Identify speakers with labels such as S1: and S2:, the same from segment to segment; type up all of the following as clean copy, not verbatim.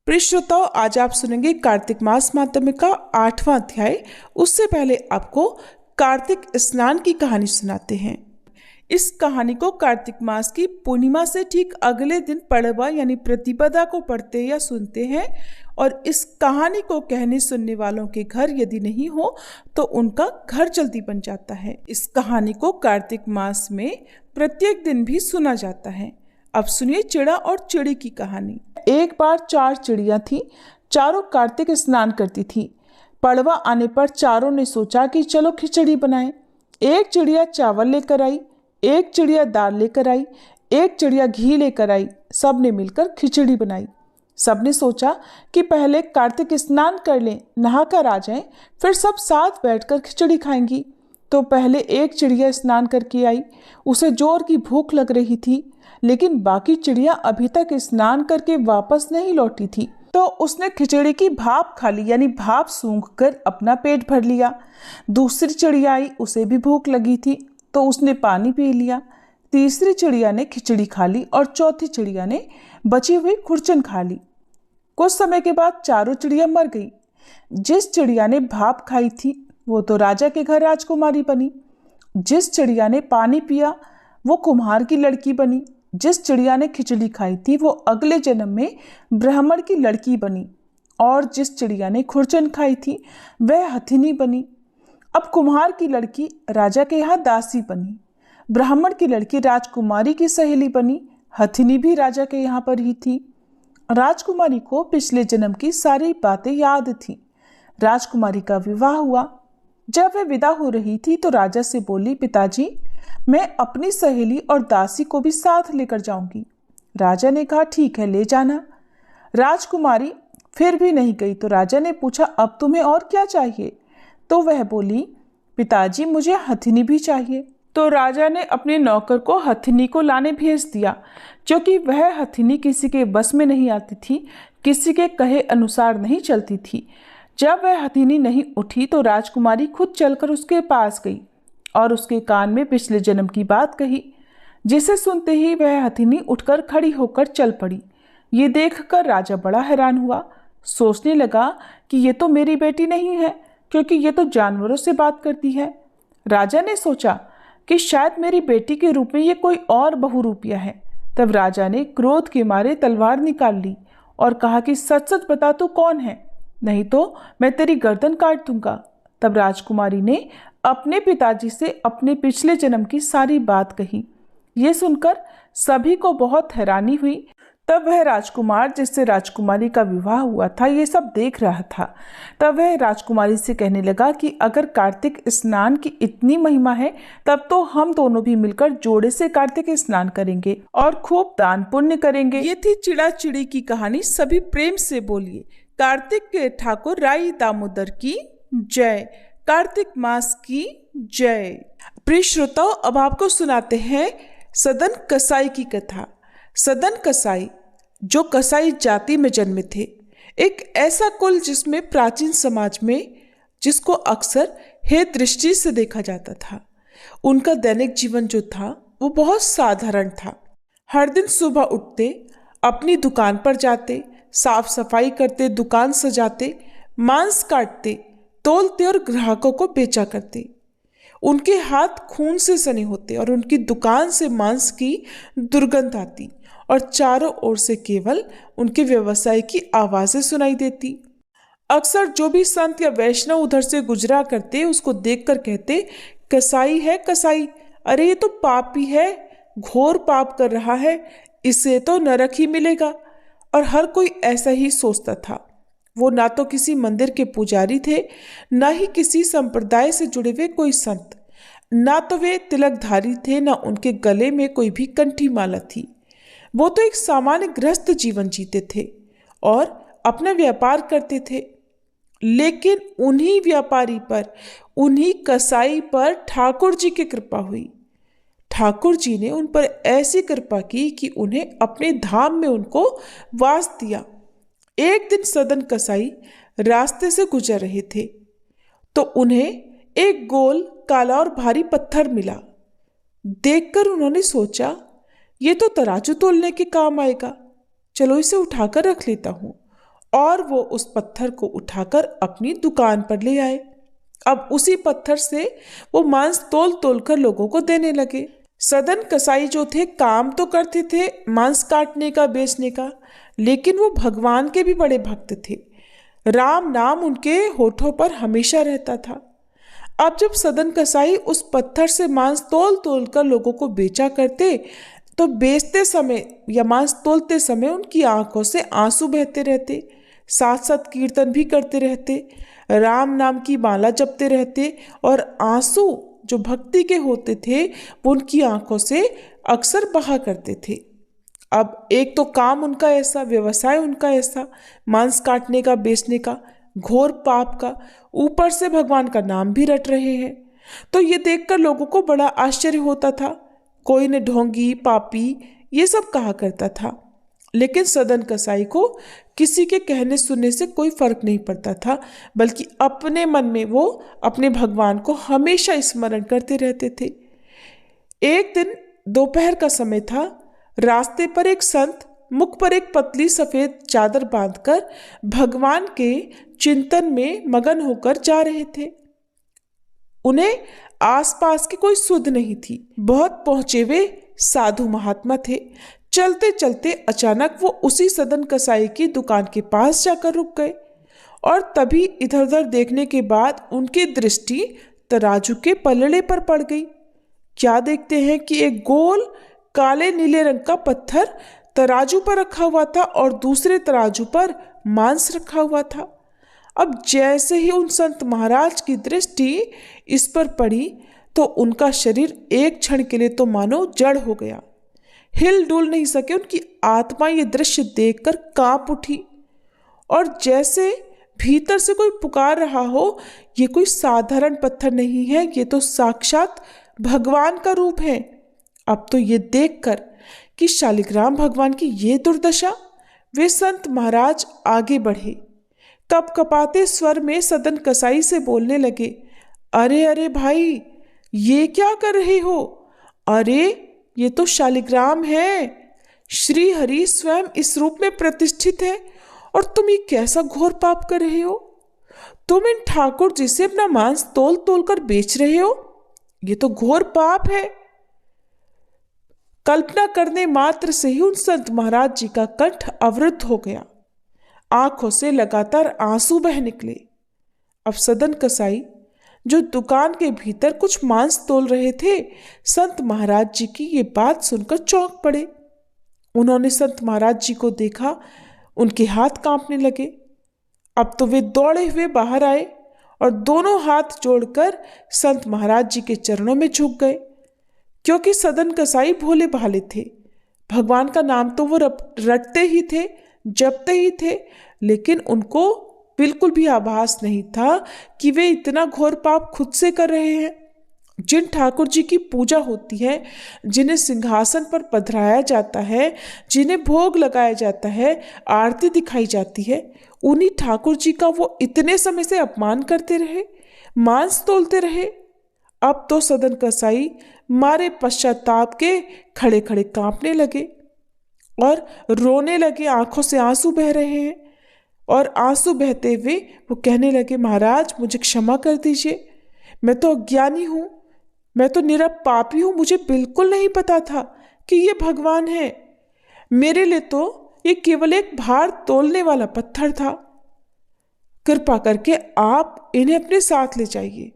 S1: प्रिय श्रोताओं, आज आप सुनेंगे कार्तिक मास माहात्म्य का 8वां अध्याय। उससे पहले आपको कार्तिक स्नान की कहानी सुनाते हैं। इस कहानी को कार्तिक मास की पूर्णिमा से ठीक अगले दिन पड़वा यानी प्रतिपदा को पढ़ते या सुनते हैं। और इस कहानी को कहने सुनने वालों के घर यदि नहीं हो तो उनका घर जल्दी बन जाता है। इस कहानी को कार्तिक मास में प्रत्येक दिन भी सुना जाता है। अब सुनिए चिड़ा और चिड़ी की कहानी। एक बार 4 चिड़िया थी। चारों कार्तिक स्नान करती थी। पड़वा आने पर चारों ने सोचा कि चलो खिचड़ी बनाएं। एक चिड़िया चावल लेकर आई, एक चिड़िया दाल लेकर आई, एक चिड़िया घी लेकर आई। सब ने मिलकर खिचड़ी बनाई। सबने सोचा कि पहले कार्तिक स्नान कर लें, नहाकर आ जाएं, फिर सब साथ बैठकर खिचड़ी खाएंगी। तो पहले एक चिड़िया स्नान करके आई। उसे जोर की भूख लग रही थी, लेकिन बाकी चिड़िया अभी तक स्नान करके वापस नहीं लौटी थी। तो उसने खिचड़ी की भाप खा ली, यानी भाप सूंघकर अपना पेट भर लिया। दूसरी चिड़िया आई, उसे भी भूख लगी थी, तो उसने पानी पी लिया। तीसरी चिड़िया ने खिचड़ी खा ली और चौथी चिड़िया ने बची हुई खुरचन खा ली। कुछ समय के बाद चारों चिड़िया मर गई। जिस चिड़िया ने भाप खाई थी वो तो राजा के घर राजकुमारी बनी। जिस चिड़िया ने पानी पिया वो कुम्हार की लड़की बनी। जिस चिड़िया ने खिचड़ी खाई थी वो अगले जन्म में ब्राह्मण की लड़की बनी। और जिस चिड़िया ने खुरचन खाई थी वह हथिनी बनी। अब कुम्हार की लड़की राजा के यहाँ दासी बनी, ब्राह्मण की लड़की राजकुमारी की सहेली बनी, हथिनी भी राजा के यहाँ पर ही थी। राजकुमारी को पिछले जन्म की सारी बातें याद थी। राजकुमारी का विवाह हुआ। जब वह विदा हो रही थी तो राजा से बोली, पिताजी मैं अपनी सहेली और दासी को भी साथ लेकर जाऊंगी। राजा ने कहा ठीक है, ले जाना। राजकुमारी फिर भी नहीं गई तो राजा ने पूछा, अब तुम्हें और क्या चाहिए? तो वह बोली, पिताजी मुझे हथिनी भी चाहिए। तो राजा ने अपने नौकर को हथिनी को लाने भेज दिया, क्योंकि वह हथिनी किसी के बस में नहीं आती थी, किसी के कहे अनुसार नहीं चलती थी। जब वह हथिनी नहीं उठी तो राजकुमारी खुद चलकर उसके पास गई और उसके कान में पिछले जन्म की बात कही, जिसे सुनते ही वह हथिनी उठकर खड़ी होकर चल पड़ी। ये देखकर राजा बड़ा हैरान हुआ। सोचने लगा कि ये तो मेरी बेटी नहीं है, क्योंकि ये तो जानवरों से बात करती है। राजा ने सोचा कि शायद मेरी बेटी के रूप में ये कोई और बहुरूपिया है। तब राजा ने क्रोध के मारे तलवार निकाल ली और कहा कि सच सच बता तू कौन है, नहीं तो मैं तेरी गर्दन काट दूंगा। तब राजकुमारी ने अपने पिताजी से अपने पिछले जन्म की सारी बात कही। ये सुनकर सभी को बहुत हैरानी हुई। तब वह राजकुमार जिससे राजकुमारी का विवाह हुआ था ये सब देख रहा था। तब वह राजकुमारी से कहने लगा कि अगर कार्तिक स्नान की इतनी महिमा है तब तो हम दोनों भी मिलकर जोड़े से कार्तिक स्नान करेंगे और खूब दान पुण्य करेंगे। ये थी चिड़ा चिड़ी की कहानी। सभी प्रेम से बोलिए, कार्तिक के ठाकुर राई दामोदर की जय, कार्तिक मास की जय। प्रिय श्रोताओं, अब आपको सुनाते हैं सदन कसाई की कथा। सदन कसाई जो कसाई जाति में जन्मे थे, एक ऐसा कुल जिसमें प्राचीन समाज में जिसको अक्सर हे दृष्टि से देखा जाता था। उनका दैनिक जीवन जो था वो बहुत साधारण था। हर दिन सुबह उठते, अपनी दुकान पर जाते, साफ सफाई करते, दुकान सजाते, मांस काटते, तोलते और ग्राहकों को बेचा करते। उनके हाथ खून से सने होते और उनकी दुकान से मांस की दुर्गंध आती और चारों ओर से केवल उनके व्यवसाय की आवाजें सुनाई देती। अक्सर जो भी संत या वैष्णव उधर से गुजरा करते उसको देखकर कहते, कसाई है कसाई, अरे ये तो पापी है, घोर पाप कर रहा है, इसे तो नरक ही मिलेगा। और हर कोई ऐसा ही सोचता था। वो ना तो किसी मंदिर के पुजारी थे, ना ही किसी संप्रदाय से जुड़े हुए कोई संत, ना तो वे तिलकधारी थे, ना उनके गले में कोई भी कंठी माला थी। वो तो एक सामान्य गृहस्थ जीवन जीते थे और अपना व्यापार करते थे। लेकिन उन्हीं व्यापारी पर, उन्हीं कसाई पर ठाकुर जी की कृपा हुई। ठाकुर जी ने उन पर ऐसी कृपा की कि उन्हें अपने धाम में उनको वास दिया। एक दिन सदन कसाई रास्ते से गुजर रहे थे तो उन्हें एक गोल काला और भारी पत्थर मिला। देखकर उन्होंने सोचा, ये तो तराजू तोलने के काम आएगा, चलो इसे उठाकर रख लेता हूँ। और वो उस पत्थर को उठाकर अपनी दुकान पर ले आए। अब उसी पत्थर से वो मांस तोल तोल कर लोगों को देने लगे। सदन कसाई जो थे काम तो करते थे मांस काटने का, बेचने का, लेकिन वो भगवान के भी बड़े भक्त थे। राम नाम उनके होठों पर हमेशा रहता था। अब जब सदन कसाई उस पत्थर से मांस तोल तोल कर लोगों को बेचा करते, तो बेचते समय या मांस तोलते समय उनकी आंखों से आंसू बहते रहते, साथ साथ कीर्तन भी करते रहते, राम नाम की माला जपते रहते, और आंसू जो भक्ति के होते थे वो उनकी आंखों से अक्सर बहा करते थे। अब एक तो काम उनका ऐसा, व्यवसाय उनका ऐसा, मांस काटने का, बेचने का, घोर पाप का, ऊपर से भगवान का नाम भी रट रहे हैं। तो ये देखकर लोगों को बड़ा आश्चर्य होता था। कोई ने ढोंगी, पापी, ये सब कहा करता था, लेकिन सदन कसाई को किसी के कहने सुनने से कोई फर्क नहीं पड़ता था, बल्कि अपने मन में वो अपने भगवान को हमेशा स्मरण करते रहते थे। एक दिन दोपहर का समय था। रास्ते पर एक संत मुख पर एक पतली सफेद चादर बांधकर भगवान के चिंतन में मगन होकर जा रहे थे। उन्हें आसपास की कोई सुध नहीं थी। बहुत पहुंचे हुए साधु महात्मा थे। चलते चलते अचानक वो उसी सदन कसाई की दुकान के पास जाकर रुक गए, और तभी इधर उधर देखने के बाद उनकी दृष्टि तराजू के पलड़े पर पड़ गई। क्या देखते हैं कि एक गोल काले नीले रंग का पत्थर तराजू पर रखा हुआ था और दूसरे तराजू पर मांस रखा हुआ था। अब जैसे ही उन संत महाराज की दृष्टि इस पर पड़ी तो उनका शरीर एक क्षण के लिए तो मानो जड़ हो गया, हिल डुल नहीं सके। उनकी आत्मा ये दृश्य देखकर कांप उठी, और जैसे भीतर से कोई पुकार रहा हो, ये कोई साधारण पत्थर नहीं है, ये तो साक्षात भगवान का रूप है। अब तो ये देखकर कि शालिग्राम भगवान की ये दुर्दशा, वे संत महाराज आगे बढ़े। कपकपाते स्वर में सदन कसाई से बोलने लगे, अरे अरे भाई, ये क्या कर रहे हो? अरे ये तो शालिग्राम है। श्री हरि स्वयं इस रूप में प्रतिष्ठित है, और तुम ये कैसा घोर पाप कर रहे हो? तुम इन ठाकुर जी से अपना मांस तोल तोल कर बेच रहे हो। ये तो घोर पाप है। कल्पना करने मात्र से ही उन संत महाराज जी का कंठ अवरुद्ध हो गया। आंखों से लगातार आंसू बह निकले। अब सदन कसाई जो दुकान के भीतर कुछ मांस तोल रहे थे, संत महाराज जी की ये बात सुनकर चौंक पड़े। उन्होंने संत महाराज जी को देखा, उनके हाथ कांपने लगे। अब तो वे दौड़े हुए बाहर आए और दोनों हाथ जोड़कर संत महाराज जी के चरणों में झुक गए, क्योंकि सदन कसाई भोले भाले थे। भगवान का नाम तो वो रटते ही थे, जपते ही थे, लेकिन उनको बिल्कुल भी आभास नहीं था कि वे इतना घोर पाप खुद से कर रहे हैं। जिन ठाकुर जी की पूजा होती है, जिन्हें सिंहासन पर पधराया जाता है, जिन्हें भोग लगाया जाता है, आरती दिखाई जाती है, उन्हीं ठाकुर जी का वो इतने समय से अपमान करते रहे, मांस तोलते रहे। अब तो सदन कसाई मारे पश्चाताप के खड़े खड़े कांपने लगे और रोने लगे। आंखों से आंसू बह रहे हैं, और आंसू बहते हुए वो कहने लगे, महाराज मुझे क्षमा कर दीजिए, मैं तो अज्ञानी हूँ, मैं तो निरप पापी हूँ, मुझे बिल्कुल नहीं पता था कि ये भगवान है। मेरे लिए तो ये केवल एक भार तोलने वाला पत्थर था। कृपा करके आप इन्हें अपने साथ ले जाइए।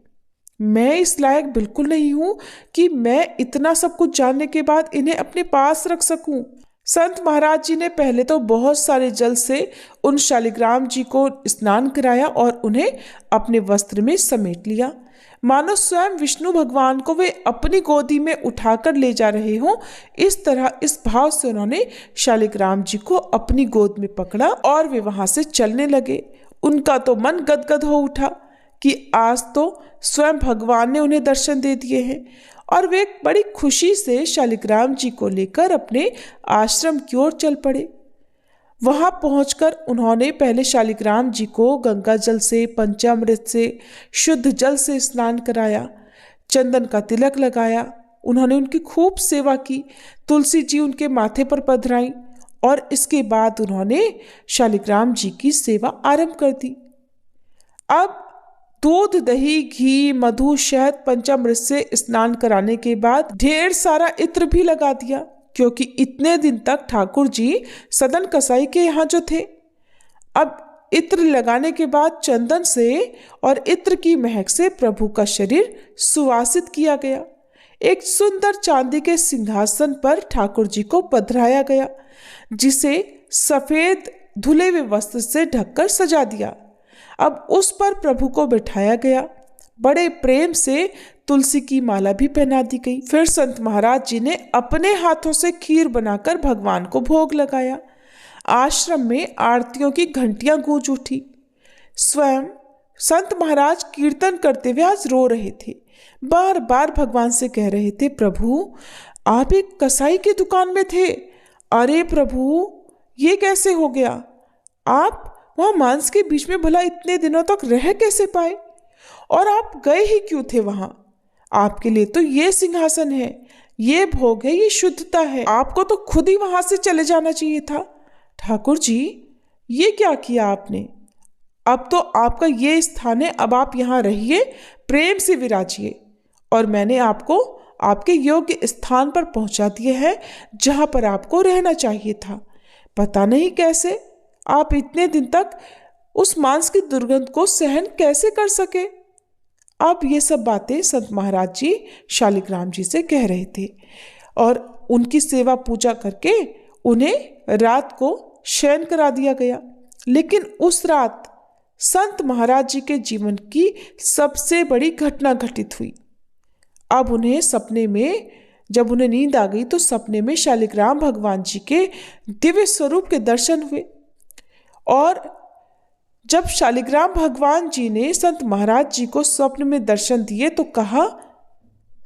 S1: मैं इस लायक बिल्कुल नहीं हूं कि मैं इतना सब कुछ जानने के बाद इन्हें अपने पास रख सकूं। संत महाराज जी ने पहले तो बहुत सारे जल से उन शालिग्राम जी को स्नान कराया और उन्हें अपने वस्त्र में समेट लिया, मानो स्वयं विष्णु भगवान को वे अपनी गोदी में उठाकर ले जा रहे हों। इस तरह इस भाव से उन्होंने शालिग्राम जी को अपनी गोद में पकड़ा और वे वहां से चलने लगे। उनका तो मन गदगद हो उठा कि आज तो स्वयं भगवान ने उन्हें दर्शन दे दिए हैं, और वे बड़ी खुशी से शालिग्राम जी को लेकर अपने आश्रम की ओर चल पड़े। वहां पहुंचकर उन्होंने पहले शालिग्राम जी को गंगा जल से, पंचामृत से, शुद्ध जल से स्नान कराया, चंदन का तिलक लगाया। उन्होंने उनकी खूब सेवा की। तुलसी जी उनके माथे पर पधराई और इसके बाद उन्होंने शालिग्राम जी की सेवा आरंभ कर दी। अब दूध, दही, घी, मधु, शहद, पंचामृत से स्नान कराने के बाद ढेर सारा इत्र भी लगा दिया, क्योंकि इतने दिन तक ठाकुर जी सदन कसाई के यहाँ जो थे। अब इत्र लगाने के बाद चंदन से और इत्र की महक से प्रभु का शरीर सुवासित किया गया। एक सुंदर चांदी के सिंहासन पर ठाकुर जी को पधराया गया, जिसे सफेद धुले हुए वस्त्र से ढककर सजा दिया। अब उस पर प्रभु को बिठाया गया। बड़े प्रेम से तुलसी की माला भी पहना दी गई। फिर संत महाराज जी ने अपने हाथों से खीर बनाकर भगवान को भोग लगाया। आश्रम में आरतियों की घंटियां गूंज उठी। स्वयं संत महाराज कीर्तन करते हुए आज रो रहे थे। बार बार भगवान से कह रहे थे, प्रभु आप एक कसाई की दुकान में थे। अरे प्रभु, ये कैसे हो गया? आप वहां मांस के बीच में भला इतने दिनों तक रह कैसे पाए? और आप गए ही क्यों थे वहां? आपके लिए तो ये सिंहासन है, ये भोग है, ये शुद्धता है। आपको तो खुद ही वहां से चले जाना चाहिए था। ठाकुर जी, ये क्या किया आपने? अब तो आपका ये स्थान है, अब आप यहाँ रहिए, प्रेम से विराजिए। और मैंने आपको आपके योग्य स्थान पर पहुंचा दिया है, जहां पर आपको रहना चाहिए था। पता नहीं कैसे आप इतने दिन तक उस मांस की दुर्गंध को सहन कैसे कर सके। अब ये सब बातें संत महाराज जी शालिग्राम जी से कह रहे थे, और उनकी सेवा पूजा करके उन्हें रात को शयन करा दिया गया। लेकिन उस रात संत महाराज जी के जीवन की सबसे बड़ी घटना घटित हुई। अब उन्हें सपने में, जब उन्हें नींद आ गई तो सपने में शालिग्राम भगवान जी के दिव्य स्वरूप के दर्शन हुए। और जब शालिग्राम भगवान जी ने संत महाराज जी को स्वप्न में दर्शन दिए तो कहा,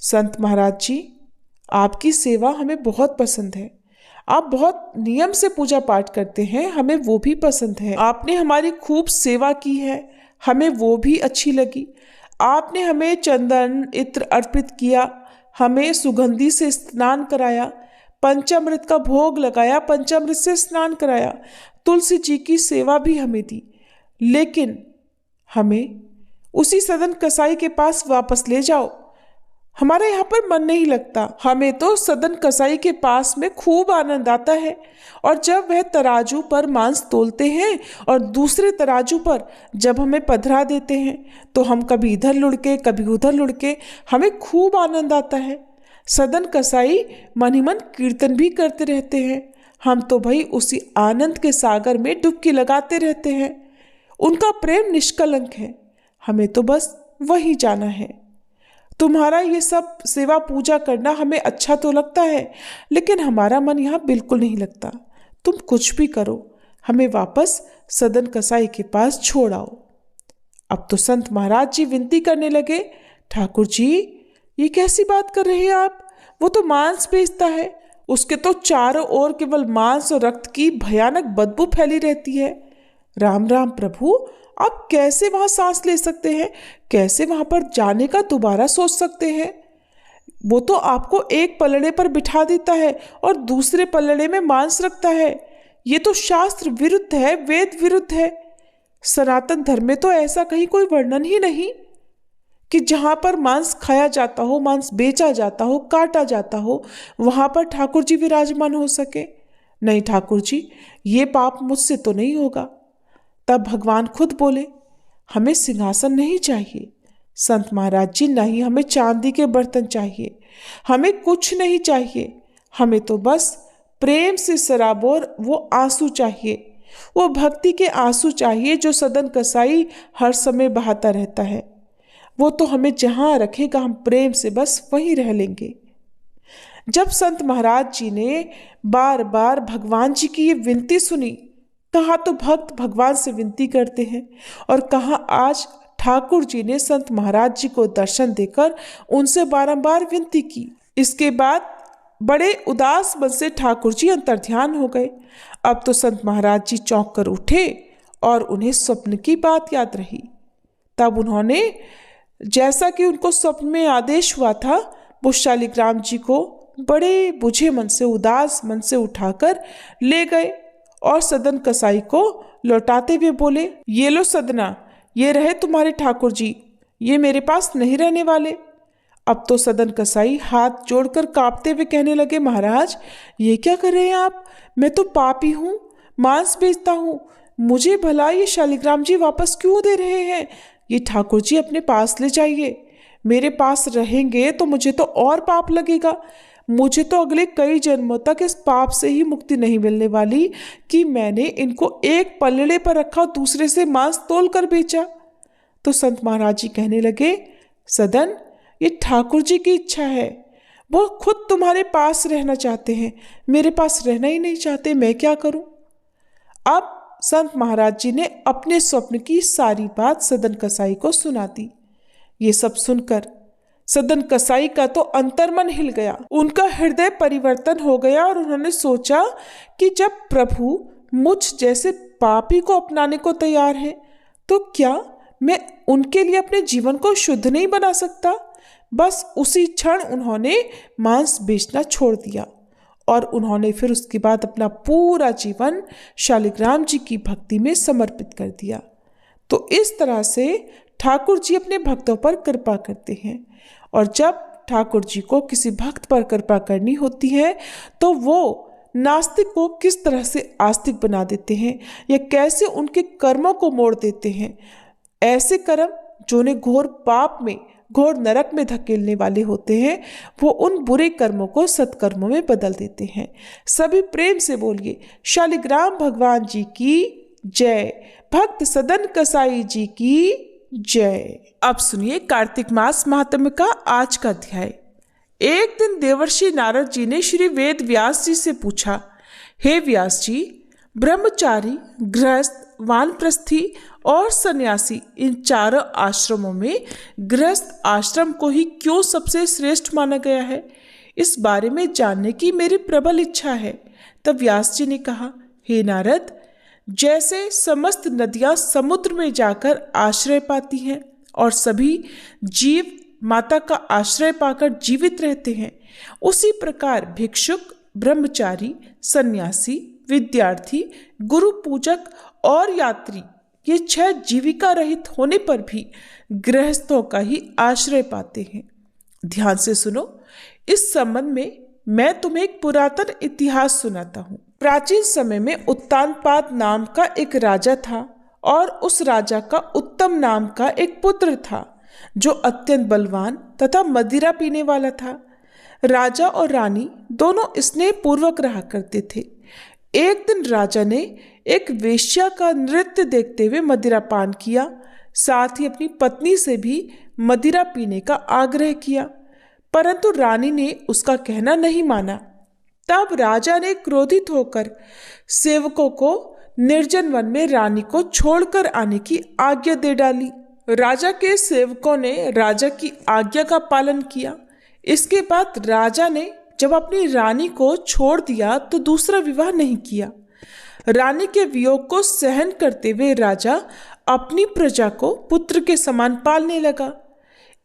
S1: संत महाराज जी, आपकी सेवा हमें बहुत पसंद है। आप बहुत नियम से पूजा पाठ करते हैं, हमें वो भी पसंद है। आपने हमारी खूब सेवा की है, हमें वो भी अच्छी लगी। आपने हमें चंदन इत्र अर्पित किया, हमें सुगंधि से स्नान कराया, पंचामृत का भोग लगाया, पंचामृत से स्नान कराया, तुलसी जी की सेवा भी हमें दी। लेकिन हमें उसी सदन कसाई के पास वापस ले जाओ, हमारे यहाँ पर मन नहीं लगता। हमें तो सदन कसाई के पास में खूब आनंद आता है, और जब वह तराजू पर मांस तोलते हैं और दूसरे तराजू पर जब हमें पधरा देते हैं तो हम कभी इधर लुढ़के कभी उधर लुढ़के, हमें खूब आनंद आता है। सदन कसाई मन ही मन कीर्तन भी करते रहते हैं, हम तो भाई उसी आनंद के सागर में डुबकी लगाते रहते हैं। उनका प्रेम निष्कलंक है, हमें तो बस वही जाना है। तुम्हारा ये सब सेवा पूजा करना हमें अच्छा तो लगता है, लेकिन हमारा मन यहाँ बिल्कुल नहीं लगता। तुम कुछ भी करो, हमें वापस सदन कसाई के पास छोड़ आओ। अब तो संत महाराज जी विनती करने लगे, ठाकुर जी, ये कैसी बात कर रहे हैं आप? वो तो मांस बेचता है, उसके तो चारों ओर केवल मांस और रक्त की भयानक बदबू फैली रहती है। राम राम प्रभु, आप कैसे वहां सांस ले सकते हैं? कैसे वहां पर जाने का दोबारा सोच सकते हैं? वो तो आपको एक पलड़े पर बिठा देता है और दूसरे पलड़े में मांस रखता है। ये तो शास्त्र विरुद्ध है, वेद विरुद्ध है। सनातन धर्म में तो ऐसा कहीं कोई वर्णन ही नहीं कि जहां पर मांस खाया जाता हो, मांस बेचा जाता हो, काटा जाता हो, वहां पर ठाकुर जी विराजमान हो सके। नहीं ठाकुर जी, ये पाप मुझसे तो नहीं होगा। तब भगवान खुद बोले, हमें सिंहासन नहीं चाहिए संत महाराज जी, नहीं हमें चांदी के बर्तन चाहिए, हमें कुछ नहीं चाहिए। हमें तो बस प्रेम से सराबोर वो आंसू चाहिए, वो भक्ति के आंसू चाहिए जो सदन कसाई हर समय बहाता रहता है। वो तो हमें जहाँ रखेगा हम प्रेम से बस वहीं रह लेंगे। जब संत महाराज जी ने बार बार भगवान जी की ये विनती सुनी, कहाँ तो भक्त भगवान से विनती करते हैं और कहाँ आज ठाकुर जी ने संत महाराज जी को दर्शन देकर उनसे बारंबार विनती की। इसके बाद बड़े उदास मन से ठाकुर जी अंतर्ध्यान हो गए। अब तो संत महाराज जी चौंक कर उठे और उन्हें स्वप्न की बात याद रही। तब उन्होंने, जैसा कि उनको स्वप्न में आदेश हुआ था, वो शालिग्राम जी को बड़े बुझे मन से, उदास मन से उठाकर ले गए और सदन कसाई को लौटाते हुए बोले, ये लो सदना, ये रहे तुम्हारे ठाकुर जी, ये मेरे पास नहीं रहने वाले। अब तो सदन कसाई हाथ जोड़कर कांपते हुए कहने लगे, महाराज ये क्या कर रहे हैं आप? मैं तो पापी हूँ, मांस बेचता हूँ, मुझे भला ये शालिग्राम जी वापस क्यों दे रहे हैं? ये ठाकुर जी अपने पास ले जाइए, मेरे पास रहेंगे तो मुझे तो और पाप लगेगा। मुझे तो अगले कई जन्मों तक इस पाप से ही मुक्ति नहीं मिलने वाली कि मैंने इनको एक पलड़े पर रखा, दूसरे से मांस तोल कर बेचा। तो संत महाराज जी कहने लगे, सदन, ये ठाकुर जी की इच्छा है, वो खुद तुम्हारे पास रहना चाहते हैं, मेरे पास रहना ही नहीं चाहते, मैं क्या करूं? अब संत महाराज जी ने अपने स्वप्न की सारी बात सदन कसाई को सुना दी। ये सब सुनकर सदन कसाई का तो अंतर्मन हिल गया, उनका हृदय परिवर्तन हो गया और उन्होंने सोचा कि जब प्रभु मुझ जैसे पापी को अपनाने को तैयार है तो क्या मैं उनके लिए अपने जीवन को शुद्ध नहीं बना सकता? बस उसी क्षण उन्होंने मांस बेचना छोड़ दिया और उन्होंने फिर उसके बाद अपना पूरा जीवन शालिग्राम जी की भक्ति में समर्पित कर दिया। तो इस तरह से ठाकुर जी अपने भक्तों पर कृपा करते हैं, और जब ठाकुर जी को किसी भक्त पर कृपा करनी होती है तो वो नास्तिक को किस तरह से आस्तिक बना देते हैं या कैसे उनके कर्मों को मोड़ देते हैं। ऐसे कर्म जो उन्हें घोर पाप में, घोर नरक में धकेलने वाले होते हैं, वो उन बुरे कर्मों को सत्कर्मों में बदल देते हैं। सभी प्रेम से बोलिए, शालिग्राम भगवान जी की जय, भक्त सदन कसाई जी की जय। अब सुनिए कार्तिक मास महात्म्य का आज का अध्याय। एक दिन देवर्षि नारद जी ने श्री वेद व्यास जी से पूछा, हे व्यास जी, ब्रह्मचारी, गृहस्थ, वानप्रस्थी और सन्यासी, इन चारों आश्रमों में गृहस्थ आश्रम को ही क्यों सबसे श्रेष्ठ माना गया है? इस बारे में जानने की मेरी प्रबल इच्छा है। तब व्यास जी ने कहा, हे नारद, जैसे समस्त नदियां समुद्र में जाकर आश्रय पाती हैं और सभी जीव माता का आश्रय पाकर जीवित रहते हैं, उसी प्रकार भिक्षुक, ब्रह्मचारी, सन्यासी, विद्यार्थी, गुरु पूजक और यात्री, ये 6 जीविका रहित होने पर भी गृहस्थों का ही आश्रय पाते हैं। ध्यान से सुनो, इस संबंध में मैं तुम्हें एक पुरातन इतिहास सुनाता हूँ। प्राचीन समय में उत्तानपाद नाम का एक राजा था और उस राजा का उत्तम नाम का एक पुत्र था जो अत्यंत बलवान तथा मदिरा पीने वाला था। राजा और रानी दोनों स्नेह पूर्वक रहा करते थे। एक दिन राजा ने एक वेश्या का नृत्य देखते हुए मदिरा पान किया, साथ ही अपनी पत्नी से भी मदिरा पीने का आग्रह किया, परंतु रानी ने उसका कहना नहीं माना। तब राजा ने क्रोधित होकर सेवकों को निर्जन वन में रानी को छोड़कर आने की आज्ञा दे डाली। राजा के सेवकों ने राजा की आज्ञा का पालन किया। इसके बाद राजा ने जब अपनी रानी को छोड़ दिया तो दूसरा विवाह नहीं किया। रानी के वियोग को सहन करते हुए राजा अपनी प्रजा को पुत्र के समान पालने लगा।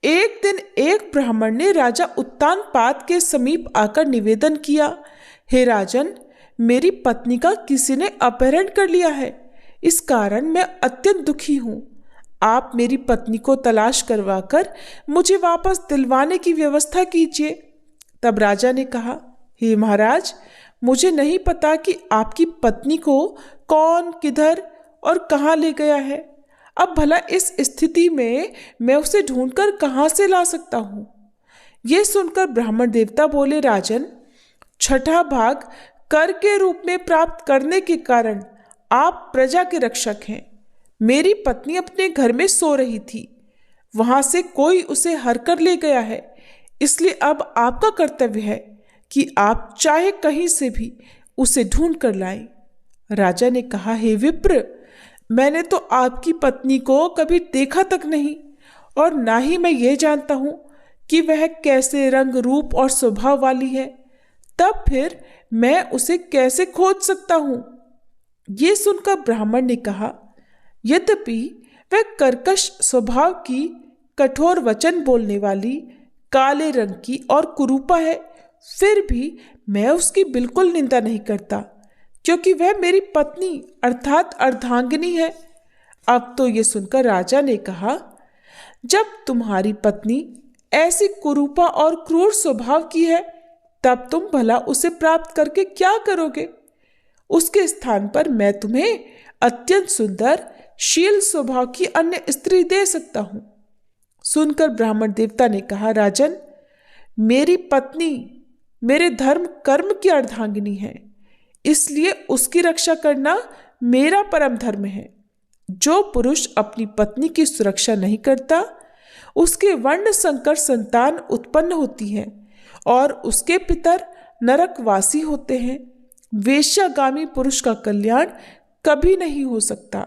S1: एक दिन एक ब्राह्मण ने राजा उत्तानपाद के समीप आकर निवेदन किया, हे राजन, मेरी पत्नी का किसी ने अपहरण कर लिया है, इस कारण मैं अत्यंत दुखी हूँ। आप मेरी पत्नी को तलाश करवाकर मुझे वापस दिलवाने की व्यवस्था कीजिए। तब राजा ने कहा, हे महाराज, मुझे नहीं पता कि आपकी पत्नी को कौन, किधर और कहाँ ले गया है। अब भला इस स्थिति में मैं उसे ढूंढकर कहाँ से ला सकता हूँ? ये सुनकर ब्राह्मण देवता बोले, राजन, 6ठा भाग कर के रूप में प्राप्त करने के कारण आप प्रजा के रक्षक हैं। मेरी पत्नी अपने घर में सो रही थी, वहां से कोई उसे हर कर ले गया है, इसलिए अब आपका कर्तव्य है कि आप चाहे कहीं से भी उसे ढूंढ कर लाएं। राजा ने कहा, हे विप्र, मैंने तो आपकी पत्नी को कभी देखा तक नहीं और ना ही मैं ये जानता हूं कि वह कैसे रंग, रूप और स्वभाव वाली है। तब फिर मैं उसे कैसे खोज सकता हूं? ये सुनकर ब्राह्मण ने कहा, यद्यपि वह कर्कश स्वभाव की, कठोर वचन बोलने वाली, काले रंग की और कुरूपा है, फिर भी मैं उसकी बिल्कुल निंदा नहीं करता, क्योंकि वह मेरी पत्नी अर्थात अर्धांगिनी है। अब तो ये सुनकर राजा ने कहा, जब तुम्हारी पत्नी ऐसी कुरूपा और क्रूर स्वभाव की है, तब तुम भला उसे प्राप्त करके क्या करोगे? उसके स्थान पर मैं तुम्हें अत्यंत सुंदर शील स्वभाव की अन्य स्त्री दे सकता हूं। सुनकर ब्राह्मण देवता ने कहा, राजन, मेरी पत्नी मेरे धर्म कर्म की अर्धांगिनी है, इसलिए उसकी रक्षा करना मेरा परम धर्म है। जो पुरुष अपनी पत्नी की सुरक्षा नहीं करता, उसके वर्ण संकर संतान उत्पन्न होती है और उसके पितर नरकवासी होते हैं। वेश्यागामी पुरुष का कल्याण कभी नहीं हो सकता,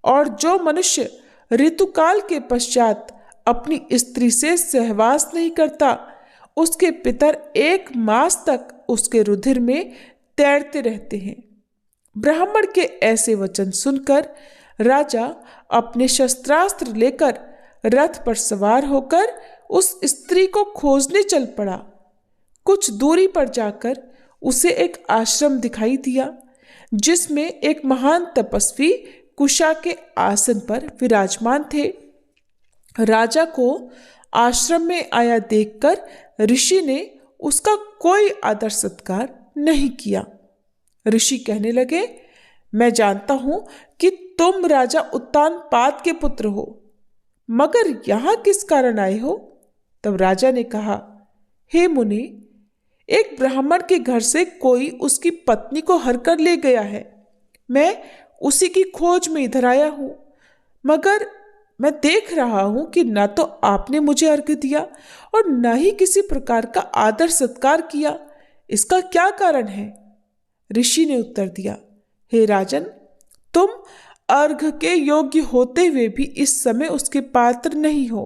S1: और जो मनुष्य ऋतुकाल के पश्चात अपनी स्त्री से सहवास नहीं करता, उसके पितर 1 मास तक उसके रुधिर में तैरते रहते हैं। ब्राह्मण के ऐसे वचन सुनकर राजा अपने शस्त्रास्त्र लेकर रथ पर सवार होकर उस स्त्री को खोजने चल पड़ा। कुछ दूरी पर जाकर उसे एक आश्रम दिखाई दिया, जिसमें एक महान तपस्वी कुशा के आसन पर विराजमान थे। राजा को आश्रम में आया देखकर ऋषि ने उसका कोई आदर सत्कार नहीं किया। ऋषि कहने लगे, मैं जानता हूं कि तुम राजा उत्तानपाद के पुत्र हो, मगर यहां किस कारण आए हो? तब राजा ने कहा, हे मुनि, एक ब्राह्मण के घर से कोई उसकी पत्नी को हरकर ले गया है। मैं उसी की खोज में इधर आया हूं, मगर मैं देख रहा हूं कि न तो आपने मुझे अर्घ्य दिया और न ही किसी प्रकार का आदर सत्कार किया। इसका क्या कारण है? ऋषि ने उत्तर दिया, हे राजन, तुम अर्घ्य के योग्य होते हुए भी इस समय उसके पात्र नहीं हो,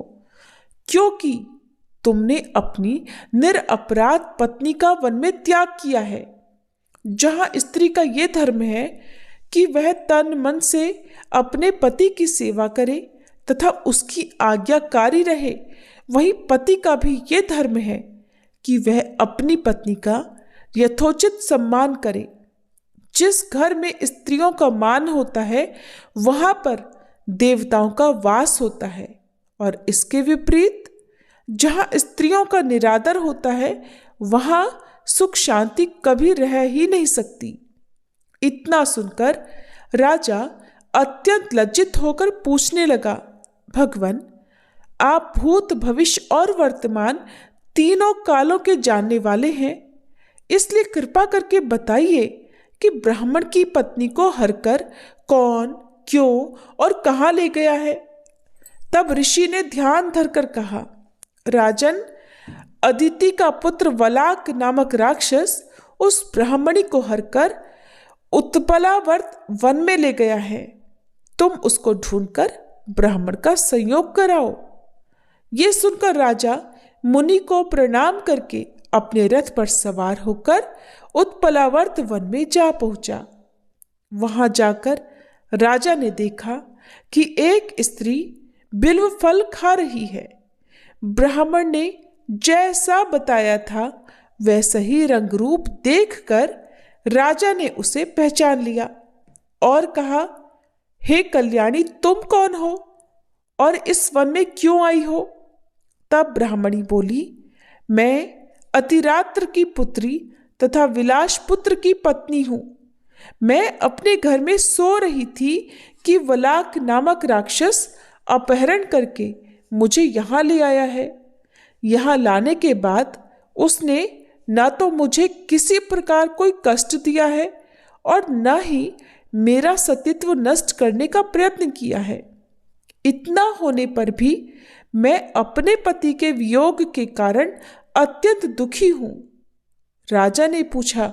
S1: क्योंकि तुमने अपनी निरपराध पत्नी का वन में त्याग किया है। जहां स्त्री का यह धर्म है कि वह तन मन से अपने पति की सेवा करे तथा उसकी आज्ञाकारी रहे, वहीं पति का भी ये धर्म है कि वह अपनी पत्नी का यथोचित सम्मान करे। जिस घर में स्त्रियों का मान होता है, वहां पर देवताओं का वास होता है, और इसके विपरीत जहां स्त्रियों का निरादर होता है, वहां सुख शांति कभी रह ही नहीं सकती। इतना सुनकर राजा अत्यंत लज्जित होकर पूछने लगा, भगवान, आप भूत भविष्य और वर्तमान तीनों कालों के जानने वाले हैं, इसलिए कृपा करके बताइए कि ब्राह्मण की पत्नी को हरकर कौन, क्यों और कहां ले गया है। तब ऋषि ने ध्यान धरकर कहा, राजन, अदिति का पुत्र वलाक नामक राक्षस उस ब्राह्मणी को हरकर उत्पलावर्त वन में ले गया है। तुम उसको ढूंढकर ब्राह्मण का संयोग कराओ। ये सुनकर राजा मुनि को प्रणाम करके अपने रथ पर सवार होकर उत्पलावर्त वन में जा पहुंचा। वहां जाकर राजा ने देखा कि एक स्त्री बिल्व फल खा रही है। ब्राह्मण ने जैसा बताया था वैसा ही रंग रूप देखकर राजा ने उसे पहचान लिया और कहा, हे कल्याणी, तुम कौन हो और इस वन में क्यों आई हो? तब ब्राह्मणी बोली, मैं अतिरात्र की पुत्री तथा विलास पुत्र की पत्नी हूं। मैं अपने घर में सो रही थी कि वलाक नामक राक्षस अपहरण करके मुझे यहाँ ले आया है। यहाँ लाने के बाद उसने न तो मुझे किसी प्रकार कोई कष्ट दिया है और न ही मेरा सतीत्व नष्ट करने का प्रयत्न किया है। इतना होने पर भी मैं अपने पति के वियोग के कारण अत्यंत दुखी हूं। राजा ने पूछा,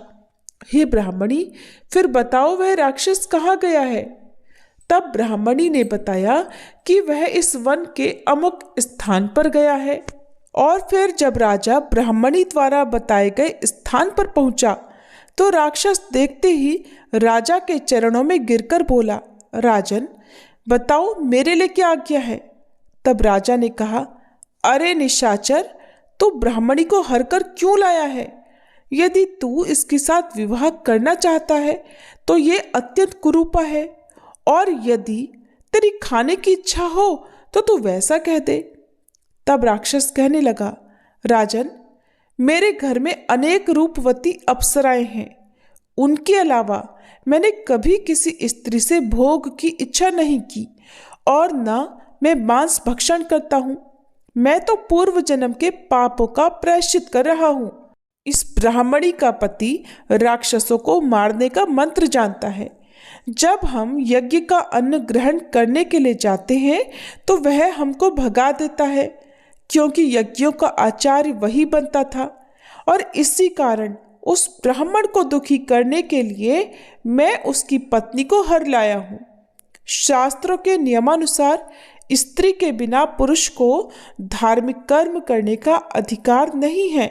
S1: हे ब्राह्मणी, फिर बताओ वह राक्षस कहाँ गया है? तब ब्राह्मणी ने बताया कि वह इस वन के अमुक स्थान पर गया है। और फिर जब राजा ब्राह्मणी द्वारा बताए गए स्थान पर पहुंचा तो राक्षस देखते ही राजा के चरणों में गिरकर बोला, राजन, बताओ मेरे लिए क्या आज्ञा है? तब राजा ने कहा, अरे निशाचर, तू ब्राह्मणी को हरकर क्यों लाया है यदि तू इसके साथ विवाह करना चाहता है तो ये अत्यंत कुरूपा है, और यदि तेरी खाने की इच्छा हो तो तू वैसा कह दे। तब राक्षस कहने लगा, राजन, मेरे घर में अनेक रूपवती अप्सराएं हैं। उनके अलावा मैंने कभी किसी स्त्री से भोग की इच्छा नहीं की, और न मैं मांस भक्षण करता हूँ। मैं तो पूर्व जन्म के पापों का प्रायश्चित कर रहा हूँ। इस ब्राह्मणी का पति राक्षसों को मारने का मंत्र जानता है। जब हम यज्ञ का अन्न ग्रहण करने के लिए जाते हैं तो वह हमको भगा देता है, क्योंकि यज्ञों का आचार्य वही बनता था, और इसी कारण उस ब्राह्मण को दुखी करने के लिए मैं उसकी पत्नी को हर लाया हूँ। शास्त्रों के नियमानुसार स्त्री के बिना पुरुष को धार्मिक कर्म करने का अधिकार नहीं है,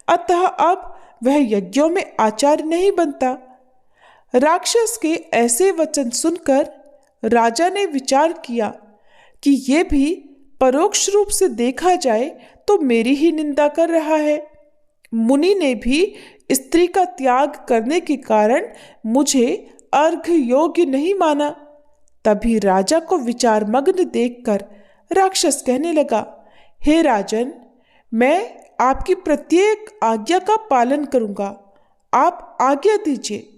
S1: अतः अब वह यज्ञों में आचार्य नहीं बनता। राक्षस के ऐसे वचन सुनकर राजा ने विचार किया कि ये भी परोक्ष रूप से देखा जाए तो मेरी ही निंदा कर रहा है। मुनि ने भी स्त्री का त्याग करने के कारण मुझे अर्घ्य योग्य नहीं माना। तभी राजा को विचार मग्न देखकर राक्षस कहने लगा, हे राजन, मैं आपकी प्रत्येक आज्ञा का पालन करूंगा, आप आज्ञा दीजिए।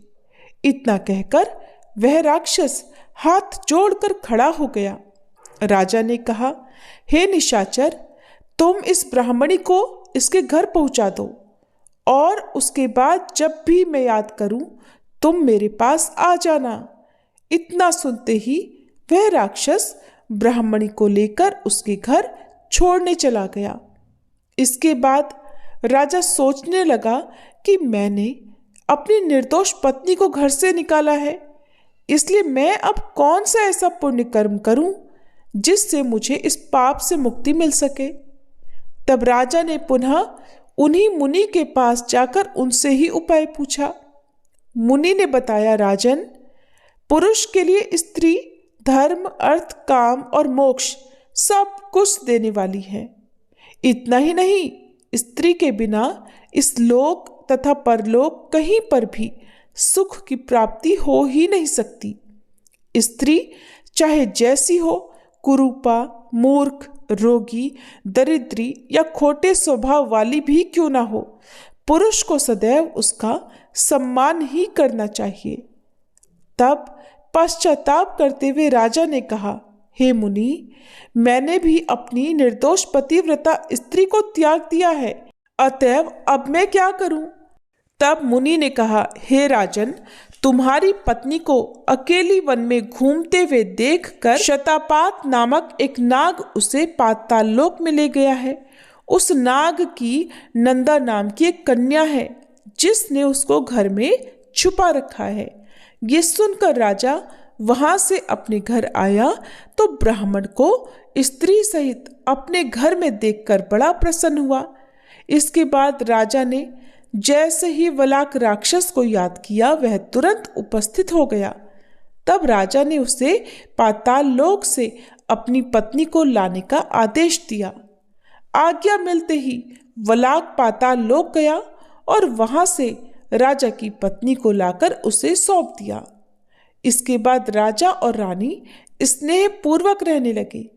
S1: इतना कहकर वह राक्षस हाथ जोड़कर खड़ा हो गया। राजा ने कहा, हे निशाचर, तुम इस ब्राह्मणी को इसके घर पहुंचा दो, और उसके बाद जब भी मैं याद करूं तुम मेरे पास आ जाना। इतना सुनते ही वह राक्षस ब्राह्मणी को लेकर उसके घर छोड़ने चला गया। इसके बाद राजा सोचने लगा कि मैंने अपनी निर्दोष पत्नी को घर से निकाला है, इसलिए मैं अब कौन सा ऐसा पुण्य कर्म करूं जिससे मुझे इस पाप से मुक्ति मिल सके। तब राजा ने पुनः उन्हीं मुनि के पास जाकर उनसे ही उपाय पूछा। मुनि ने बताया, राजन, पुरुष के लिए स्त्री धर्म, अर्थ, काम और मोक्ष सब कुछ देने वाली है। इतना ही नहीं, स्त्री के बिना इस लोक तथा परलोक कहीं पर भी सुख की प्राप्ति हो ही नहीं सकती। स्त्री चाहे जैसी हो, कुरूपा, मूर्ख, रोगी, दरिद्री या खोटे स्वभाव वाली भी क्यों ना हो, पुरुष को सदैव उसका सम्मान ही करना चाहिए। तब पश्चाताप करते हुए राजा ने कहा, हे मुनि, मैंने भी अपनी निर्दोष पतिव्रता स्त्री को त्याग दिया है, अतएव अब मैं क्या करूं? तब मुनि ने कहा, हे राजन, तुम्हारी पत्नी को अकेली वन में घूमते हुए देखकर शतापात नामक एक नाग उसे पाताल लोक में ले गया है। उस नाग की नंदा नाम की एक कन्या है, जिसने उसको घर में छुपा रखा है। ये सुनकर राजा वहां से अपने घर आया तो ब्राह्मण को स्त्री सहित अपने घर में देखकर बड़ा प्रसन्न हुआ। इसके बाद राजा ने जैसे ही वलाक राक्षस को याद किया, वह तुरंत उपस्थित हो गया। तब राजा ने उसे पाताल लोक से अपनी पत्नी को लाने का आदेश दिया। आज्ञा मिलते ही वलाक पाताल लोक गया और वहां से राजा की पत्नी को लाकर उसे सौंप दिया। इसके बाद राजा और रानी स्नेह पूर्वक रहने लगे।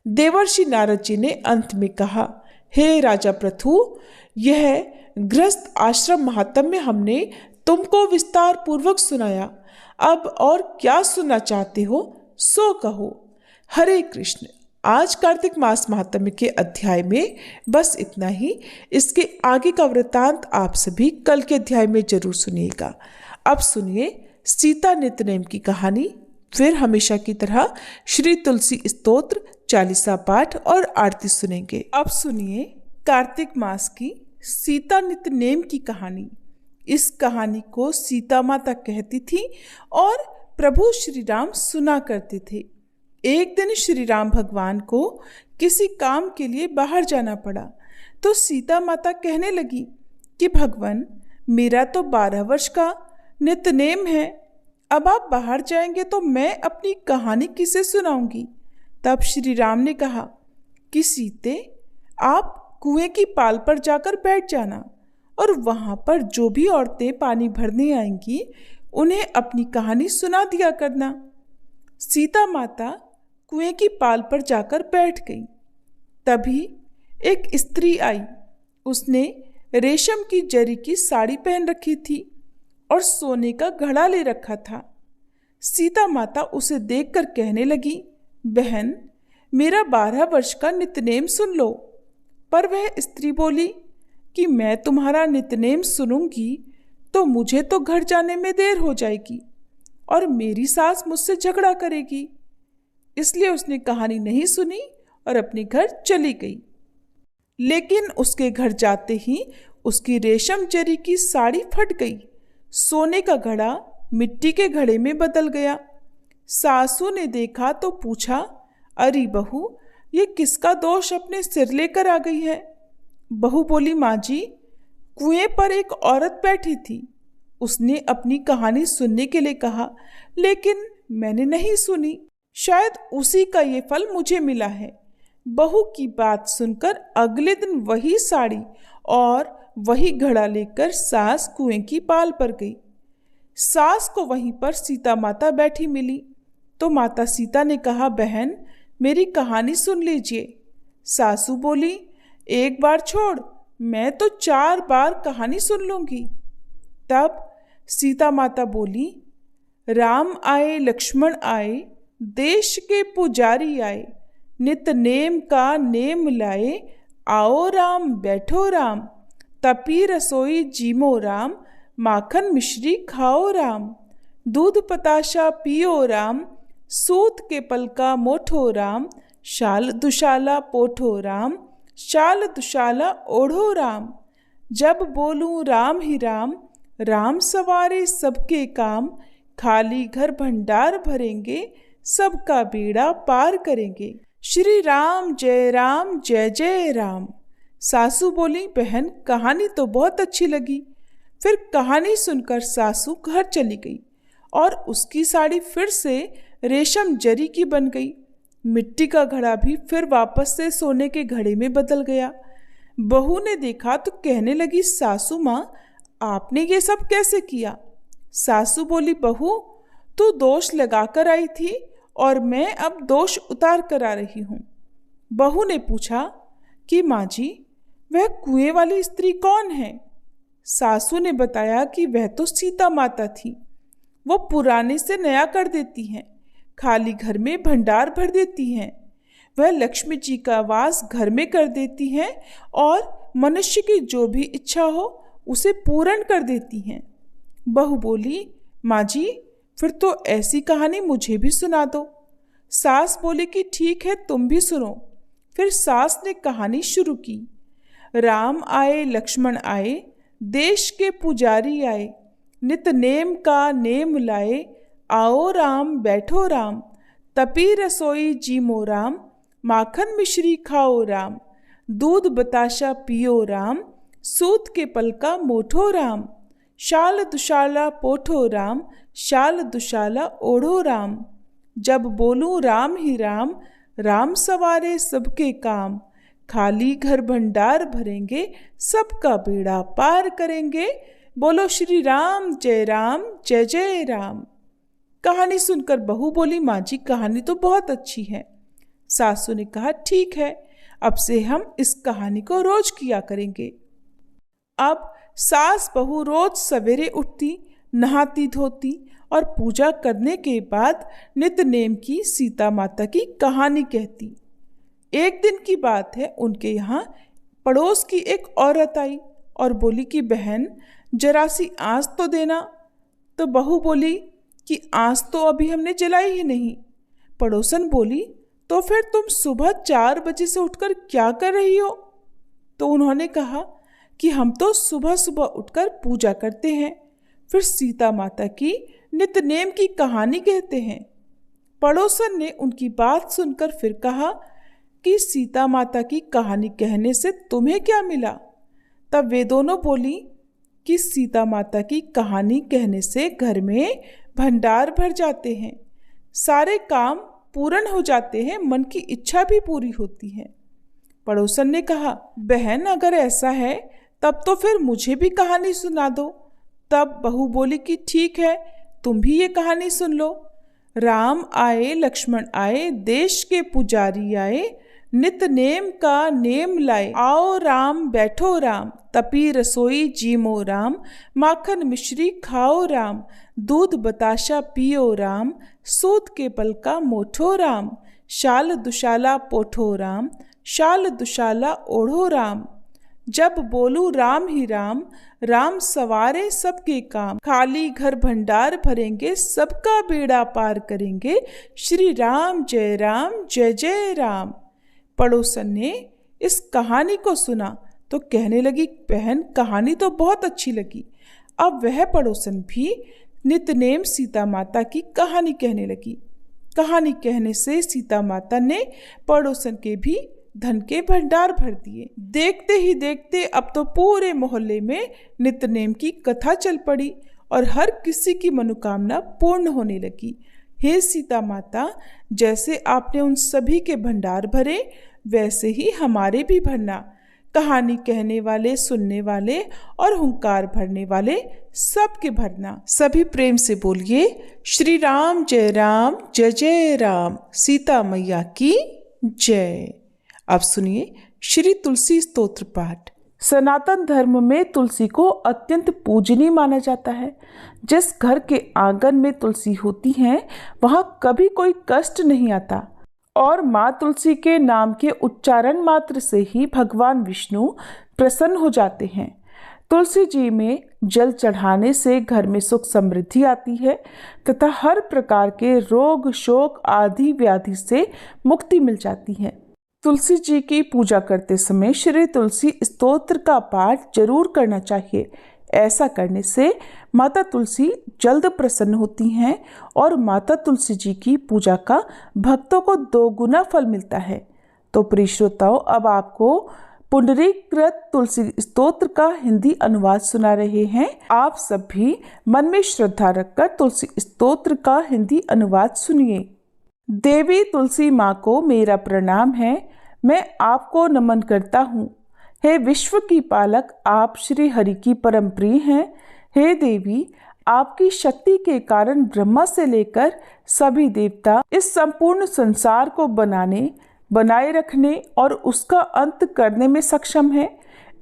S1: देवर्षि नारद जी ने अंत में कहा, हे राजा प्रथु, यह गृहस्थ आश्रम महात्म्य हमने तुमको विस्तार पूर्वक सुनाया। अब और क्या सुनना चाहते हो सो कहो। हरे कृष्ण। आज कार्तिक मास महात्म्य के अध्याय में बस इतना ही। इसके आगे का वृतांत आप सभी कल के अध्याय में जरूर सुनिएगा। अब सुनिए सीता नित्यनेम की कहानी। फिर हमेशा की तरह श्री तुलसी स्तोत्र, चालीसा पाठ और आरती सुनेंगे। अब सुनिए कार्तिक मास की सीता नित्यनेम की कहानी। इस कहानी को सीता माता कहती थी और प्रभु श्री राम सुना करते थे। एक दिन श्री राम भगवान को किसी काम के लिए बाहर जाना पड़ा तो सीता माता कहने लगी कि भगवान, मेरा तो 12 वर्ष का नित्यनेम है, अब आप बाहर जाएंगे तो मैं अपनी कहानी किसे सुनाऊंगी। तब श्री राम ने कहा कि सीते, आप कुएं की पाल पर जाकर बैठ जाना और वहां पर जो भी औरतें पानी भरने आएंगी उन्हें अपनी कहानी सुना दिया करना। सीता माता कुएं की पाल पर जाकर बैठ गई। तभी एक स्त्री आई। उसने रेशम की जरी की साड़ी पहन रखी थी और सोने का घड़ा ले रखा था। सीता माता उसे देखकर कहने लगी, बहन, मेरा 12 वर्ष का नितनेम सुन लो। पर वह स्त्री बोली कि मैं तुम्हारा नितनेम सुनूंगी तो मुझे तो घर जाने में देर हो जाएगी और मेरी सास मुझसे झगड़ा करेगी। इसलिए उसने कहानी नहीं सुनी और अपने घर चली गई। लेकिन उसके घर जाते ही उसकी रेशम जरी की साड़ी फट गई। सोने का घड़ा मिट्टी के घड़े में बदल गया। सासू ने देखा तो पूछा, अरे बहू, ये किसका दोष अपने सिर लेकर आ गई है? बहू बोली, माँ जी, कुएं पर एक औरत बैठी थी। उसने अपनी कहानी सुनने के लिए कहा, लेकिन मैंने नहीं सुनी। शायद उसी का ये फल मुझे मिला है। बहू की बात सुनकर अगले दिन वही साड़ी और वही घड़ा लेकर सास कुएं की पाल पर गई। सास को वहीं पर सीता माता बैठी मिली तो माता सीता ने कहा, बहन, मेरी कहानी सुन लीजिए। सासू बोली, एक बार छोड़, मैं तो 4 बार कहानी सुन लूंगी। तब सीता माता बोली, राम आए लक्ष्मण आए, देश के पुजारी आए, नित नेम का नेम लाए, आओ राम बैठो राम, तपी रसोई जीमो राम, माखन मिश्री खाओ राम, दूध पताशा पियो राम, सूत के पलका मोठो राम, शाल दुशाला पोठो राम, शाल दुशाला ओढ़ो राम, जब बोलूं राम ही राम, राम सवारे सबके काम, खाली घर भंडार भरेंगे, सबका बेड़ा पार करेंगे, श्री राम जय जय राम। सासू बोली, बहन, कहानी तो बहुत अच्छी लगी। फिर कहानी सुनकर सासू घर चली गई और उसकी साड़ी फिर से रेशम जरी की बन गई। मिट्टी का घड़ा भी फिर वापस से सोने के घड़े में बदल गया। बहू ने देखा तो कहने लगी, सासू माँ, आपने ये सब कैसे किया? सासू बोली, बहू, तू दोष लगा कर आई थी और मैं अब दोष उतार कर आ रही हूँ। बहू ने पूछा कि माँ जी, वह कुएं वाली स्त्री कौन है? सासू ने बताया कि वह तो सीता माता थी। वो पुराने से नया कर देती हैं, खाली घर में भंडार भर देती हैं। वह लक्ष्मी जी का वास घर में कर देती हैं और मनुष्य की जो भी इच्छा हो उसे पूर्ण कर देती हैं। बहू बोली, माँ जी, फिर तो ऐसी कहानी मुझे भी सुना दो। सास बोली कि ठीक है, तुम भी सुनो। फिर सास ने कहानी शुरू की। राम आए लक्ष्मण आए, देश के पुजारी आए, नित नेम का नेम लाए, आओ राम बैठो राम, तपी रसोई जीमो राम, माखन मिश्री खाओ राम, दूध बताशा पियो राम, सूत के पलका मोठो राम, शाल दुशाला पोठो राम, शाल दुशाला ओढ़ो राम, जब बोलूं राम ही राम, राम सवारे सबके काम, खाली घर भंडार भरेंगे, सबका बेड़ा पार करेंगे, बोलो श्री राम जय जय राम। कहानी सुनकर बहू बोली, माँ जी, कहानी तो बहुत अच्छी है। सासू ने कहा, ठीक है, अब से हम इस कहानी को रोज किया करेंगे। अब सास बहू रोज सवेरे उठती, नहाती धोती और पूजा करने के बाद नितनेम की सीता माता की कहानी कहती। एक दिन की बात है, उनके यहाँ पड़ोस की एक औरत आई और बोली कि बहन, जरा सी आँच तो देना। तो बहू बोली कि आँच तो अभी हमने जलाई ही नहीं। पड़ोसन बोली, तो फिर तुम सुबह 4 बजे से उठकर क्या कर रही हो? तो उन्होंने कहा कि हम तो सुबह सुबह उठकर पूजा करते हैं, फिर सीता माता की नितनेम की कहानी कहते हैं। पड़ोसन ने उनकी बात सुनकर फिर कहा कि सीता माता की कहानी कहने से तुम्हें क्या मिला? तब वे दोनों बोली कि सीता माता की कहानी कहने से घर में भंडार भर जाते हैं, सारे काम पूर्ण हो जाते हैं, मन की इच्छा भी पूरी होती है। पड़ोसन ने कहा, बहन, अगर ऐसा है तब तो फिर मुझे भी कहानी सुना दो। तब बहू बोली कि ठीक है, तुम भी ये कहानी सुन लो। राम आए लक्ष्मण आए, देश के पुजारी आए, नित नेम का नेम लाए। आओ राम बैठो राम, तपी रसोई जीमो राम, माखन मिश्री खाओ राम, दूध बताशा पियो राम, सूत के पल का मोठो राम, शाल दुशाला पोठो राम, शाल दुशाला ओढ़ो राम। जब बोलू राम ही राम, राम सवारे सबके काम, खाली घर भंडार भरेंगे, सबका बेड़ा पार करेंगे, श्री राम जय जय राम। पड़ोसन ने इस कहानी को सुना तो कहने लगी, बहन कहानी तो बहुत अच्छी लगी। अब वह पड़ोसन भी नितनेम सीता माता की कहानी कहने लगी। कहानी कहने से सीता माता ने पड़ोसन के भी धन के भंडार भर दिए। देखते ही देखते अब तो पूरे मोहल्ले में नितनेम की कथा चल पड़ी और हर किसी की मनोकामना पूर्ण होने लगी। हे सीता माता, जैसे आपने उन सभी के भंडार भरे, वैसे ही हमारे भी भरना। कहानी कहने वाले, सुनने वाले और हुंकार भरने वाले सबके भरना। सभी प्रेम से बोलिए, श्री राम जय जय राम, सीता मैया की जय। अब सुनिए श्री तुलसी स्तोत्र पाठ। सनातन धर्म में तुलसी को अत्यंत पूजनीय माना जाता है। जिस घर के आंगन में तुलसी होती है वहां कभी कोई कष्ट नहीं आता और माँ तुलसी के नाम के उच्चारण मात्र से ही भगवान विष्णु प्रसन्न हो जाते हैं। तुलसी जी में जल चढ़ाने से घर में सुख समृद्धि आती है तथा हर प्रकार के रोग शोक आदि व्याधि से मुक्ति मिल जाती है। तुलसी जी की पूजा करते समय श्री तुलसी स्तोत्र का पाठ जरूर करना चाहिए। ऐसा करने से माता तुलसी जल्द प्रसन्न होती हैं और माता तुलसी जी की पूजा का भक्तों को 2 गुना फल मिलता है। तो प्रिय श्रोताओं, अब आपको पुंडरीकृत तुलसी स्तोत्र का हिंदी अनुवाद सुना रहे हैं। आप सब भी मन में श्रद्धा रखकर तुलसी स्तोत्र का हिंदी अनुवाद सुनिए। देवी तुलसी माँ को मेरा प्रणाम है, मैं आपको नमन करता हूँ। हे विश्व की पालक, आप श्री हरि की परम प्रिय हैं। हे देवी, आपकी शक्ति के कारण ब्रह्मा से लेकर सभी देवता इस संपूर्ण संसार को बनाए रखने और उसका अंत करने में सक्षम है।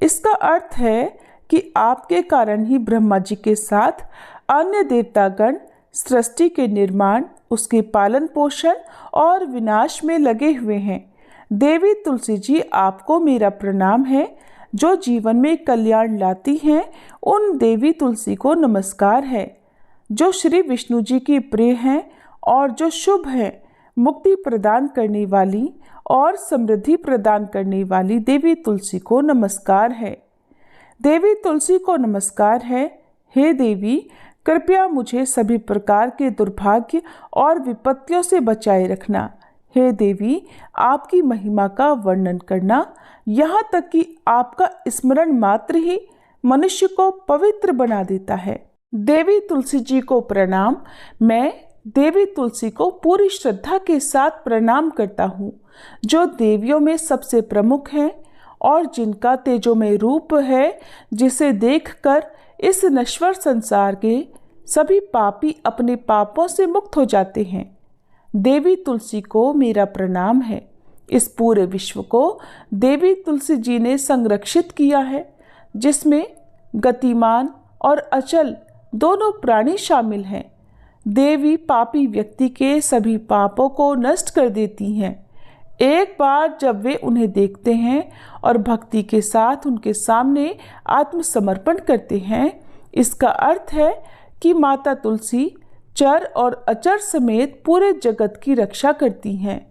S1: इसका अर्थ है कि आपके कारण ही ब्रह्मा जी के साथ अन्य देवतागण सृष्टि के निर्माण, उसके पालन पोषण और विनाश में लगे हुए हैं। देवी तुलसी जी, आपको मेरा प्रणाम है। जो जीवन में कल्याण लाती हैं, उन देवी तुलसी को नमस्कार है। जो श्री विष्णु जी की प्रिय हैं और जो शुभ है, मुक्ति प्रदान करने वाली और समृद्धि प्रदान करने वाली देवी तुलसी को नमस्कार है। देवी तुलसी को नमस्कार है। हे देवी, कृपया मुझे सभी प्रकार के दुर्भाग्य और विपत्तियों से बचाए रखना। हे देवी, आपकी महिमा का वर्णन करना, यहाँ तक कि आपका स्मरण मात्र ही मनुष्य को पवित्र बना देता है। देवी तुलसी जी को प्रणाम। मैं देवी तुलसी को पूरी श्रद्धा के साथ प्रणाम करता हूँ, जो देवियों में सबसे प्रमुख है और जिनका तेजोमय रूप है, जिसे देखकर इस नश्वर संसार के सभी पापी अपने पापों से मुक्त हो जाते हैं। देवी तुलसी को मेरा प्रणाम है। इस पूरे विश्व को देवी तुलसी जी ने संरक्षित किया है, जिसमें गतिमान और अचल दोनों प्राणी शामिल हैं। देवी पापी व्यक्ति के सभी पापों को नष्ट कर देती हैं। एक बार जब वे उन्हें देखते हैं और भक्ति के साथ उनके सामने आत्मसमर्पण करते हैं, इसका अर्थ है कि माता तुलसी चर और अचर समेत पूरे जगत की रक्षा करती हैं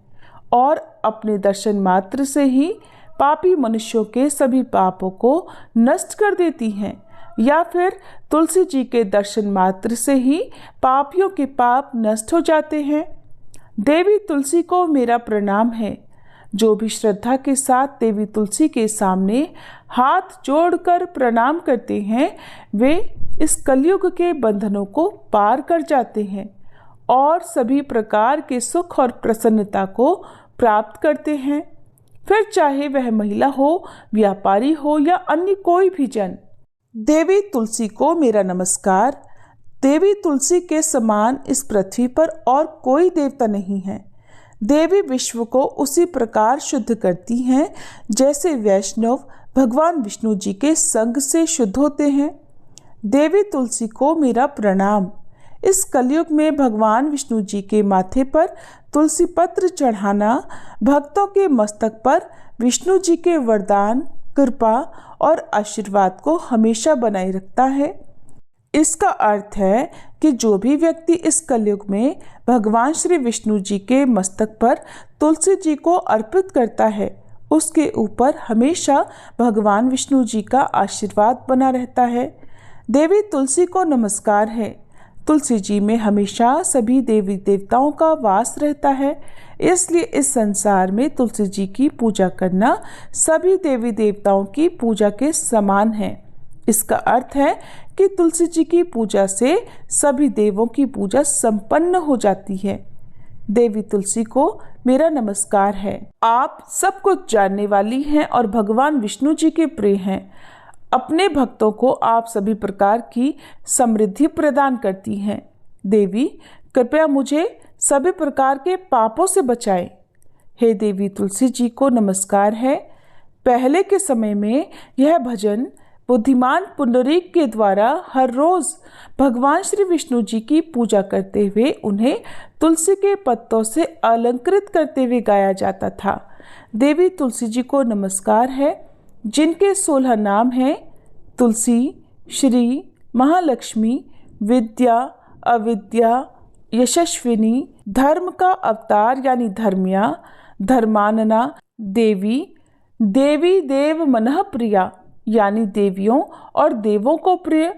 S1: और अपने दर्शन मात्र से ही पापी मनुष्यों के सभी पापों को नष्ट कर देती हैं, या फिर तुलसी जी के दर्शन मात्र से ही पापियों के पाप नष्ट हो जाते हैं। देवी तुलसी को मेरा प्रणाम है। जो भी श्रद्धा के साथ देवी तुलसी के सामने हाथ जोड़कर प्रणाम करते हैं, वे इस कलयुग के बंधनों को पार कर जाते हैं और सभी प्रकार के सुख और प्रसन्नता को प्राप्त करते हैं। फिर चाहे वह महिला हो, व्यापारी हो या अन्य कोई भी जन। देवी तुलसी को मेरा नमस्कार। देवी तुलसी के समान इस पृथ्वी पर और कोई देवता नहीं है। देवी विश्व को उसी प्रकार शुद्ध करती हैं जैसे वैष्णव भगवान विष्णु जी के संग से शुद्ध होते हैं। देवी तुलसी को मेरा प्रणाम। इस कलयुग में भगवान विष्णु जी के माथे पर तुलसी पत्र चढ़ाना भक्तों के मस्तक पर विष्णु जी के वरदान, कृपा और आशीर्वाद को हमेशा बनाए रखता है। इसका अर्थ है कि जो भी व्यक्ति इस कलयुग में भगवान श्री विष्णु जी के मस्तक पर तुलसी जी को अर्पित करता है, उसके ऊपर हमेशा भगवान विष्णु जी का आशीर्वाद बना रहता है। देवी तुलसी को नमस्कार है। तुलसी जी में हमेशा सभी देवी देवताओं का वास रहता है, इसलिए इस संसार में तुलसी जी की पूजा करना सभी देवी देवताओं की पूजा के समान है। इसका अर्थ है कि तुलसी जी की पूजा से सभी देवों की पूजा संपन्न हो जाती है। देवी तुलसी को मेरा नमस्कार है। आप सब कुछ जानने वाली हैं और भगवान विष्णु जी के प्रिय हैं। अपने भक्तों को आप सभी प्रकार की समृद्धि प्रदान करती हैं। देवी कृपया मुझे सभी प्रकार के पापों से बचाएं। हे देवी तुलसी जी को नमस्कार है। पहले के समय में यह भजन बुद्धिमान पुंडरीक के द्वारा हर रोज भगवान श्री विष्णु जी की पूजा करते हुए उन्हें तुलसी के पत्तों से अलंकृत करते हुए गाया जाता था। देवी तुलसी जी को नमस्कार है, जिनके 16 नाम हैं तुलसी, श्री, महालक्ष्मी, विद्या, अविद्या, यशस्विनी, धर्म का अवतार यानी धर्मिया, धर्मानना, देवी, देवी देव मनः प्रिया यानी देवियों और देवों को प्रिय,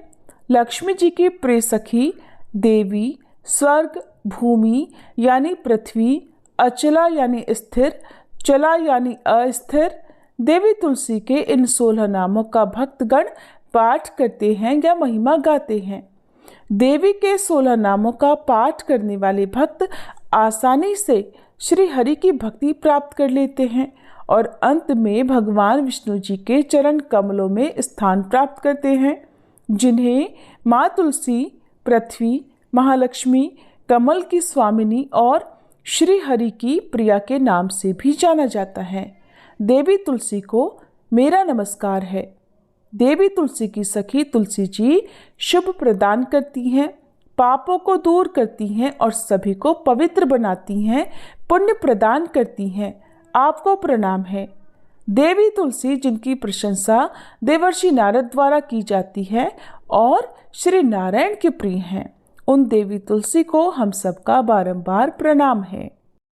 S1: लक्ष्मी जी की प्रिय सखी, देवी, स्वर्ग, भूमि यानी पृथ्वी, अचला यानी स्थिर, चला यानी अस्थिर। देवी तुलसी के इन 16 नामों का भक्तगण पाठ करते हैं या महिमा गाते हैं। देवी के 16 नामों का पाठ करने वाले भक्त आसानी से श्री हरि की भक्ति प्राप्त कर लेते हैं और अंत में भगवान विष्णु जी के चरण कमलों में स्थान प्राप्त करते हैं, जिन्हें माँ तुलसी, पृथ्वी, महालक्ष्मी, कमल की स्वामिनी और श्री हरि की प्रिया के नाम से भी जाना जाता है। देवी तुलसी को मेरा नमस्कार है। देवी तुलसी की सखी तुलसी जी शुभ प्रदान करती हैं, पापों को दूर करती हैं और सभी को पवित्र बनाती हैं, पुण्य प्रदान करती हैं। आपको प्रणाम है। देवी तुलसी जिनकी प्रशंसा देवर्षि नारद द्वारा की जाती है और श्री नारायण के प्रिय हैं, उन देवी तुलसी को हम सबका बारंबार प्रणाम है।